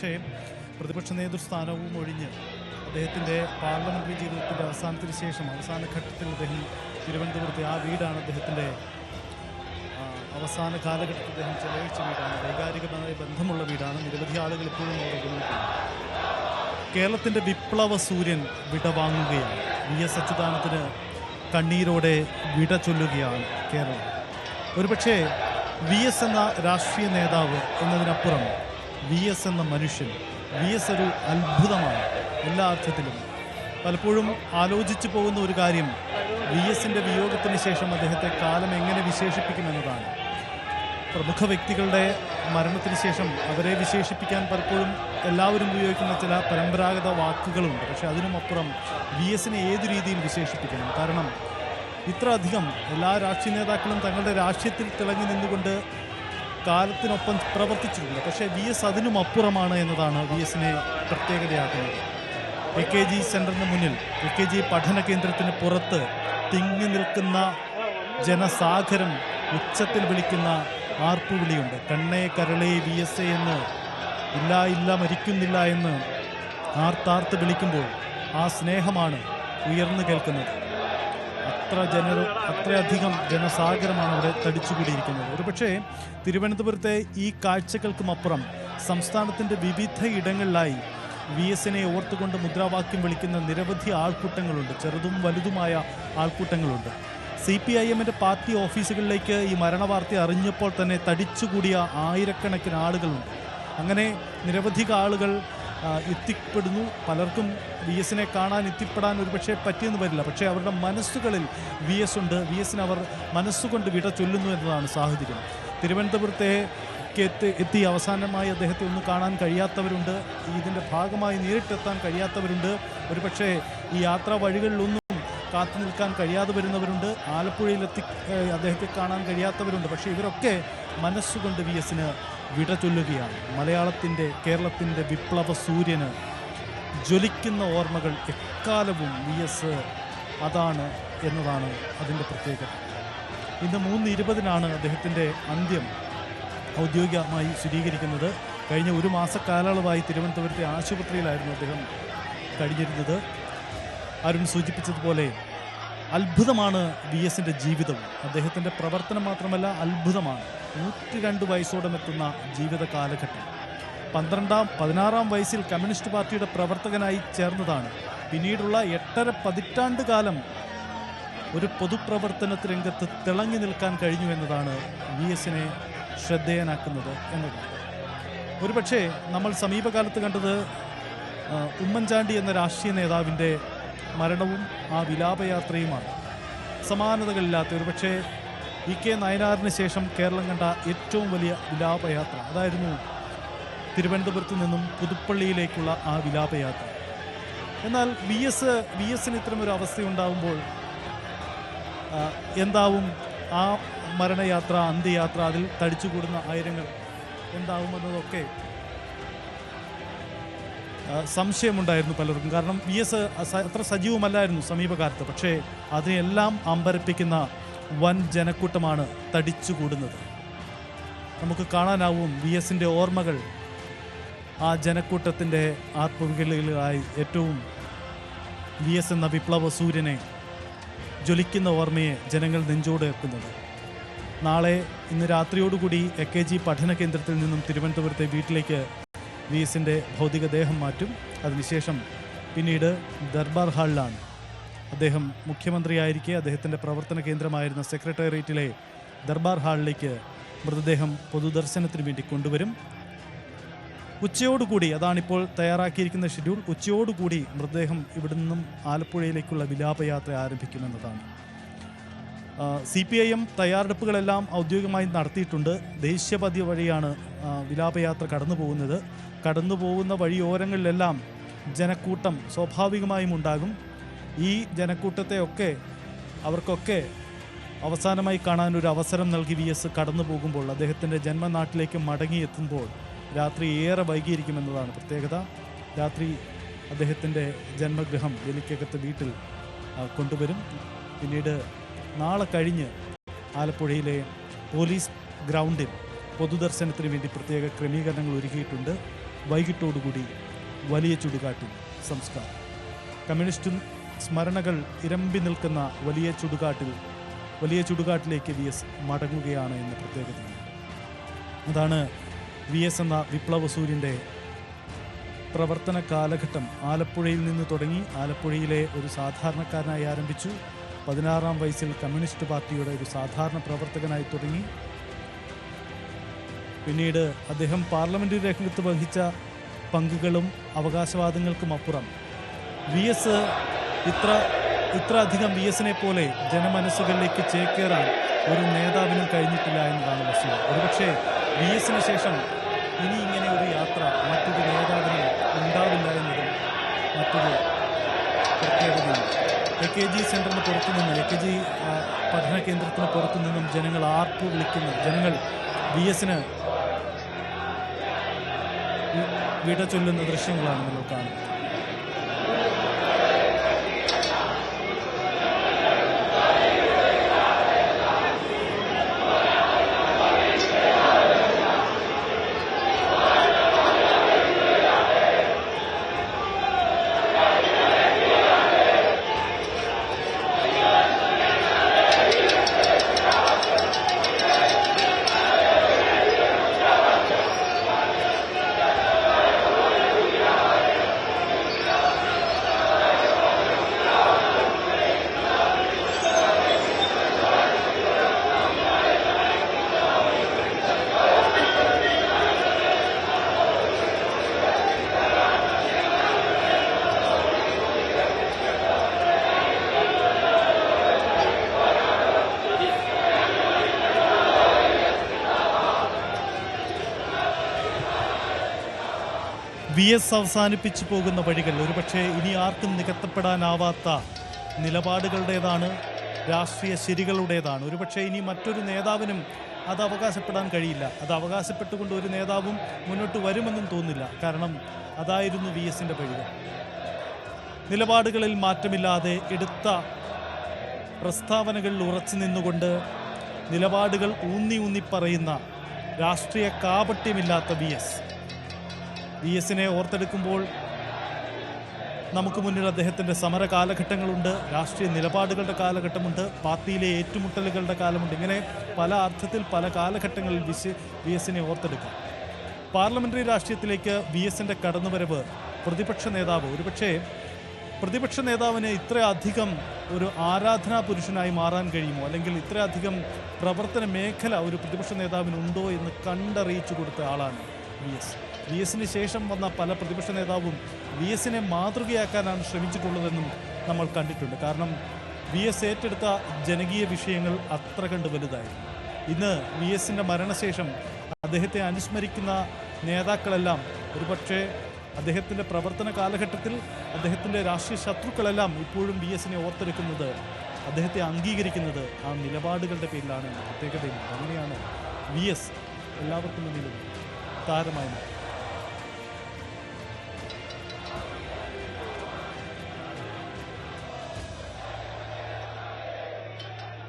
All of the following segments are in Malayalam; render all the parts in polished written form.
ഒരുപക്ഷെ പ്രതിപക്ഷ നേതൃസ്ഥാനവും ഒഴിഞ്ഞ് അദ്ദേഹത്തിൻ്റെ പാർലമെൻ്ററി ജീവിതത്തിൻ്റെ അവസാനത്തിന് ശേഷം അവസാന ഘട്ടത്തിൽ അദ്ദേഹം തിരുവനന്തപുരത്തെ ആ വീടാണ് അദ്ദേഹത്തിൻ്റെ അവസാന കാലഘട്ടത്തിൽ അദ്ദേഹം ചെലവഴിച്ച വീടാണ്. വൈകാരികമായ ബന്ധമുള്ള വീടാണ്. നിരവധി ആളുകൾ ഇപ്പോഴും അവിടെ ഉപയോഗിക്കുന്നു. കേരളത്തിൻ്റെ വിപ്ലവ സൂര്യൻ വിടവാങ്ങുകയാണ്. VS അച്യുതാനന്ദന് കണ്ണീരോടെ വിട ചൊല്ലുകയാണ് കേരളം. ഒരുപക്ഷെ VS എന്ന രാഷ്ട്രീയ നേതാവ് എന്നതിനപ്പുറം VS എന്ന മനുഷ്യൻ, VS ഒരു അത്ഭുതമാണ് എല്ലാ അർത്ഥത്തിലും. പലപ്പോഴും ആലോചിച്ചു പോകുന്ന ഒരു കാര്യം VSൻ്റെ വിയോഗത്തിന് ശേഷം അദ്ദേഹത്തെ കാലം എങ്ങനെ വിശേഷിപ്പിക്കുമെന്നതാണ്. പ്രമുഖ വ്യക്തികളുടെ മരണത്തിന് ശേഷം അവരെ വിശേഷിപ്പിക്കാൻ പലപ്പോഴും എല്ലാവരും ഉപയോഗിക്കുന്ന ചില പരമ്പരാഗത വാക്കുകളുണ്ട്. പക്ഷെ അതിനുമപ്പുറം VSനെ ഏതു രീതിയിൽ വിശേഷിപ്പിക്കണം? കാരണം ഇത്ര അധികം എല്ലാ രാഷ്ട്രീയ നേതാക്കളും തങ്ങളുടെ രാഷ്ട്രീയത്തിൽ തിളങ്ങി നിന്നുകൊണ്ട് കാലത്തിനൊപ്പം പ്രവർത്തിച്ചിട്ടുണ്ട്. പക്ഷേ VS അതിനും അപ്പുറമാണ് എന്നതാണ് VSനെ പ്രത്യേകതയാക്കുന്നത്. AKG സെൻറ്ററിന് മുന്നിൽ, AKG പഠന കേന്ദ്രത്തിന് പുറത്ത് തിങ്ങി നിൽക്കുന്ന ജനസാഗരം ഉച്ചത്തിൽ വിളിക്കുന്ന ആർപ്പുവിളിയുണ്ട്. കണ്ണേ കരളേ VS എന്ന്, ഇല്ല ഇല്ല മരിക്കുന്നില്ല എന്ന് ആർത്താർത്ത് വിളിക്കുമ്പോൾ ആ സ്നേഹമാണ് ഉയർന്നു കേൾക്കുന്നത്. അത്രയധികം ജനസാഗരമാണ് അവിടെ തടിച്ചുകൂടിയിരിക്കുന്നത്. ഒരുപക്ഷെ തിരുവനന്തപുരത്തെ ഈ കാഴ്ചകൾക്കുമപ്പുറം സംസ്ഥാനത്തിൻ്റെ വിവിധ ഇടങ്ങളിലായി VSനെ ഓർത്തുകൊണ്ട് മുദ്രാവാക്യം വിളിക്കുന്ന നിരവധി ആൾക്കൂട്ടങ്ങളുണ്ട്. ചെറുതും വലുതുമായ ആൾക്കൂട്ടങ്ങളുണ്ട്. CPIMൻ്റെ പാർട്ടി ഓഫീസുകളിലേക്ക് ഈ മരണവാർത്ത അറിഞ്ഞപ്പോൾ തന്നെ തടിച്ചുകൂടിയ ആയിരക്കണക്കിന് ആളുകളുണ്ട്. അങ്ങനെ നിരവധി ആളുകൾ എത്തിപ്പെടുന്നു. പലർക്കും VSനെ കാണാൻ എത്തിപ്പെടാൻ ഒരുപക്ഷെ പറ്റിയെന്ന് വരില്ല. പക്ഷേ അവരുടെ മനസ്സുകളിൽ VS ഉണ്ട്. VSന് അവർ മനസ്സുകൊണ്ട് വിട ചൊല്ലുന്നു എന്നതാണ് സാഹചര്യം. തിരുവനന്തപുരത്തെ എത്തി അവസാനമായി അദ്ദേഹത്തെ ഒന്ന് കാണാൻ കഴിയാത്തവരുണ്ട്. ഇതിൻ്റെ ഭാഗമായി നേരിട്ടെത്താൻ കഴിയാത്തവരുണ്ട്. ഒരുപക്ഷെ ഈ യാത്രാ വഴികളിലൊന്നും കാത്തു നിൽക്കാൻ കഴിയാതെ വരുന്നവരുണ്ട്. ആലപ്പുഴയിലെത്തി അദ്ദേഹത്തെ കാണാൻ കഴിയാത്തവരുണ്ട്. പക്ഷേ ഇവരൊക്കെ മനസ്സുകൊണ്ട് VSന് വിട ചൊല്ലുകയാണ്. മലയാളത്തിൻ്റെ, കേരളത്തിൻ്റെ വിപ്ലവ സൂര്യന് ജ്വലിക്കുന്ന ഓർമ്മകൾ എക്കാലവും VS അതാണ് എന്നതാണ് അതിൻ്റെ പ്രത്യേകത. ഇന്ന് 3:20 അദ്ദേഹത്തിൻ്റെ അന്ത്യം ഔദ്യോഗികമായി സ്ഥിരീകരിക്കുന്നത്. കഴിഞ്ഞ ഒരു മാസക്കാലയളവായി തിരുവനന്തപുരത്തെ ആശുപത്രിയിലായിരുന്നു അദ്ദേഹം കഴിഞ്ഞിരുന്നത്. അരുൺ സൂചിപ്പിച്ചതുപോലെ അത്ഭുതമാണ് VSൻ്റെ ജീവിതവും. അദ്ദേഹത്തിൻ്റെ പ്രവർത്തനം മാത്രമല്ല, അത്ഭുതമാണ്. 102 വയസ്സോടമെത്തുന്ന ജീവിത കാലഘട്ടം. 16-ാം വയസ്സിൽ കമ്മ്യൂണിസ്റ്റ് പാർട്ടിയുടെ പ്രവർത്തകനായി ചേർന്നതാണ്. പിന്നീടുള്ള 8.5 പതിറ്റാണ്ട് കാലം ഒരു പൊതുപ്രവർത്തന രംഗത്ത് തിളങ്ങി നിൽക്കാൻ കഴിഞ്ഞു എന്നതാണ് VSനെ ശ്രദ്ധേയനാക്കുന്നത് എന്നതാണ്. ഒരുപക്ഷെ നമ്മൾ സമീപകാലത്ത് കണ്ടത് ഉമ്മൻചാണ്ടി എന്ന രാഷ്ട്രീയ നേതാവിൻ്റെ മരണവും ആ വിലാപയാത്രയുമാണ്. സമാനതകളില്ലാത്ത, ഒരുപക്ഷെ EK നയനാറിന് ശേഷം കേരളം കണ്ട ഏറ്റവും വലിയ വിലാപയാത്ര അതായിരുന്നു തിരുവനന്തപുരത്ത് നിന്നും പുതുപ്പള്ളിയിലേക്കുള്ള ആ വിലാപയാത്ര. എന്നാൽ VSന് ഇത്തരമൊരു അവസ്ഥയുണ്ടാകുമ്പോൾ എന്താവും ആ മരണയാത്ര, അന്ത്യയാത്ര, അതിൽ തടിച്ചുകൂടുന്ന ആയിരങ്ങൾ എന്താവുമെന്നതൊക്കെ സംശയമുണ്ടായിരുന്നു പലർക്കും. കാരണം VS അത്ര സജീവമല്ലായിരുന്നു സമീപകാലത്ത്. പക്ഷേ അതിനെല്ലാം അമ്പരപ്പിക്കുന്ന വൻ ജനക്കൂട്ടമാണ് തടിച്ചുകൂടുന്നത്. നമുക്ക് കാണാനാവും VSൻ്റെ ഓർമ്മകൾ ആ ജനക്കൂട്ടത്തിൻ്റെ ആത്മവികളിലായി ഏറ്റവും VS എന്ന വിപ്ലവ സൂര്യനെ, ജ്വലിക്കുന്ന ഓർമ്മയെ ജനങ്ങൾ നെഞ്ചോട് വെക്കുന്നത്. ഇന്ന് രാത്രിയോടുകൂടി AKG പഠന കേന്ദ്രത്തിൽ നിന്നും തിരുവനന്തപുരത്തെ വീട്ടിലേക്ക് VSൻ്റെ ഭൗതികദേഹം മാറ്റും. അതിനുശേഷം പിന്നീട് ദർബാർ ഹാളിലാണ് അദ്ദേഹം മുഖ്യമന്ത്രിയായിരിക്കെ അദ്ദേഹത്തിൻ്റെ പ്രവർത്തന കേന്ദ്രമായിരുന്ന സെക്രട്ടേറിയറ്റിലെ ദർബാർ ഹാളിലേക്ക് മൃതദേഹം പൊതുദർശനത്തിന് വേണ്ടി കൊണ്ടുവരും. ഉച്ചയോടുകൂടി, അതാണിപ്പോൾ തയ്യാറാക്കിയിരിക്കുന്ന ഷെഡ്യൂൾ, ഉച്ചയോടുകൂടി മൃതദേഹം ഇവിടെ നിന്നും ആലപ്പുഴയിലേക്കുള്ള വിലാപയാത്ര ആരംഭിക്കുമെന്നതാണ്. CPIM തയ്യാറെടുപ്പുകളെല്ലാം ഔദ്യോഗികമായി നടത്തിയിട്ടുണ്ട്. ദേശീയപാത വഴിയാണ് വിലാപയാത്ര കടന്നു പോകുന്ന വഴിയോരങ്ങളിലെല്ലാം ജനക്കൂട്ടം സ്വാഭാവികമായും ഉണ്ടാകും. ഈ ജനക്കൂട്ടത്തെയൊക്കെ അവർക്കൊക്കെ അവസാനമായി കാണാൻ ഒരു അവസരം നൽകി VS കടന്നു പോകുമ്പോൾ, അദ്ദേഹത്തിൻ്റെ ജന്മനാട്ടിലേക്ക് മടങ്ങിയെത്തുമ്പോൾ രാത്രി ഏറെ വൈകിയിരിക്കുമെന്നതാണ് പ്രത്യേകത. രാത്രി അദ്ദേഹത്തിൻ്റെ ജന്മഗൃഹം വെലിക്കകത്ത് വീട്ടിൽ കൊണ്ടുവരും. പിന്നീട് നാളെ കഴിഞ്ഞ് ആലപ്പുഴയിലെ പോലീസ് ഗ്രൗണ്ടിൽ പൊതുദർശനത്തിന് വേണ്ടി പ്രത്യേക ക്രമീകരണങ്ങൾ ഒരുക്കിയിട്ടുണ്ട്. വൈകിട്ടോടുകൂടി വലിയ ചുടുകാട്ടിൽ സംസ്കാരം. കമ്മ്യൂണിസ്റ്റ് സ്മരണകൾ ഇരമ്പി നിൽക്കുന്ന വലിയ ചുടുകാട്ടിലേക്ക് വി എസ് മടങ്ങുകയാണ് എന്ന പ്രത്യേകതയുണ്ട്. അതാണ് വി എസ് എന്ന വിപ്ലവ സൂര്യൻ്റെ പ്രവർത്തന കാലഘട്ടം. ആലപ്പുഴയിൽ നിന്ന് തുടങ്ങി, ആലപ്പുഴയിലെ ഒരു സാധാരണക്കാരനായി ആരംഭിച്ചു. 16-ാം വയസ്സിൽ കമ്മ്യൂണിസ്റ്റ് പാർട്ടിയുടെ ഒരു സാധാരണ പ്രവർത്തകനായി തുടങ്ങി. പിന്നീട് അദ്ദേഹം പാർലമെന്റ് രംഗത്ത് വഹിച്ച പങ്കുകളും അവകാശവാദങ്ങൾക്കും അപ്പുറം വി എസ് ഇത്ര അധികം വി എസിനെ പോലെ ജനമനസ്സുകളിലേക്ക് ചേക്കേറാൻ ഒരു നേതാവിനും കഴിഞ്ഞിട്ടില്ല എന്നതാണ് വസ്തുത. ഒരുപക്ഷെ വി എസിന് ശേഷം ഇനി ഇങ്ങനെ ഒരു യാത്ര മറ്റൊരു നേതാവിനും ഉണ്ടാവില്ല എന്നതും മറ്റൊരു പ്രത്യേകതയാണ്. AKG സെന്ററിന് പുറത്തുനിന്ന്, AKG പഠന കേന്ദ്രത്തിന് പുറത്തുനിന്നും ജനങ്ങൾ ആർപ്പ് വിളിക്കുന്ന, ജനങ്ങൾ വി എസിന് വിട ചൊല്ലുന്ന ദൃശ്യങ്ങളാണ് നമ്മൾ കാണുന്നത്. വി എസ് അവസാനിപ്പിച്ചു പോകുന്ന വഴികൾ ഒരുപക്ഷെ ഇനി ആർക്കും നികത്തപ്പെടാനാവാത്ത നിലപാടുകളുടേതാണ്, രാഷ്ട്രീയ ശരികളുടേതാണ്. ഒരുപക്ഷെ ഇനി മറ്റൊരു നേതാവിനും അത് അവകാശപ്പെടാൻ കഴിയില്ല. അത് അവകാശപ്പെട്ടുകൊണ്ട് ഒരു നേതാവും മുന്നോട്ട് വരുമെന്നും തോന്നില്ല. കാരണം അതായിരുന്നു വി എസിൻ്റെ വഴികൾ. നിലപാടുകളിൽ മാറ്റമില്ലാതെ എടുത്ത പ്രസ്താവനകളിൽ ഉറച്ചു നിന്നുകൊണ്ട് നിലപാടുകൾ ഊന്നി പറയുന്ന രാഷ്ട്രീയ കാപട്യമില്ലാത്ത വി എസിനെ ഓർത്തെടുക്കുമ്പോൾ നമുക്ക് മുന്നിൽ അദ്ദേഹത്തിൻ്റെ സമര കാലഘട്ടങ്ങളുണ്ട്, രാഷ്ട്രീയ നിലപാടുകളുടെ കാലഘട്ടമുണ്ട്, പാർട്ടിയിലെ ഏറ്റുമുട്ടലുകളുടെ കാലമുണ്ട്. ഇങ്ങനെ പല അർത്ഥത്തിൽ പല കാലഘട്ടങ്ങളിൽ വി എസിനെ ഓർത്തെടുക്കാം. പാർലമെൻ്ററി രാഷ്ട്രീയത്തിലേക്ക് വി എസിൻ്റെ കടന്നുവരവ് പ്രതിപക്ഷ നേതാവ്, ഒരുപക്ഷെ പ്രതിപക്ഷ നേതാവിന് ഇത്രയധികം ഒരു ആരാധനാ പുരുഷനായി മാറാൻ കഴിയുമോ, അല്ലെങ്കിൽ ഇത്രയധികം പ്രവർത്തന മേഖല ഒരു പ്രതിപക്ഷ നേതാവിനുണ്ടോ എന്ന് കണ്ടറിയിച്ചു കൊടുത്ത ആളാണ് വി എസിന് ശേഷം വന്ന പല പ്രതിപക്ഷ നേതാവും വി എസിനെ മാതൃകയാക്കാനാണ് ശ്രമിച്ചിട്ടുള്ളതെന്നും നമ്മൾ കണ്ടിട്ടുണ്ട്. കാരണം വി എസ് ഏറ്റെടുത്ത ജനകീയ വിഷയങ്ങൾ അത്ര കണ്ട് വലുതായിരുന്നു. ഇന്ന് വി എസിൻ്റെ മരണശേഷം അദ്ദേഹത്തെ അനുസ്മരിക്കുന്ന നേതാക്കളെല്ലാം, ഒരുപക്ഷെ അദ്ദേഹത്തിൻ്റെ പ്രവർത്തന കാലഘട്ടത്തിൽ അദ്ദേഹത്തിൻ്റെ രാഷ്ട്രീയ ശത്രുക്കളെല്ലാം ഇപ്പോഴും വി എസിനെ ഓർത്തെടുക്കുന്നത്, അദ്ദേഹത്തെ അംഗീകരിക്കുന്നത് ആ നിലപാടുകളുടെ പേരിലാണ് എന്ന പ്രത്യേകതയുണ്ട്. അങ്ങനെയാണ് വി എസ് എല്ലാവർക്കും മുന്നിലും താരമായി മാറി.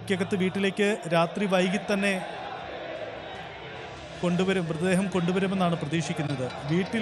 ക്കകത്ത് വീട്ടിലേക്ക് രാത്രി വൈകി തന്നെ മൃതദേഹം കൊണ്ടുവരുമെന്നാണ് പ്രതീക്ഷിക്കുന്നത്. വീട്ടിൽ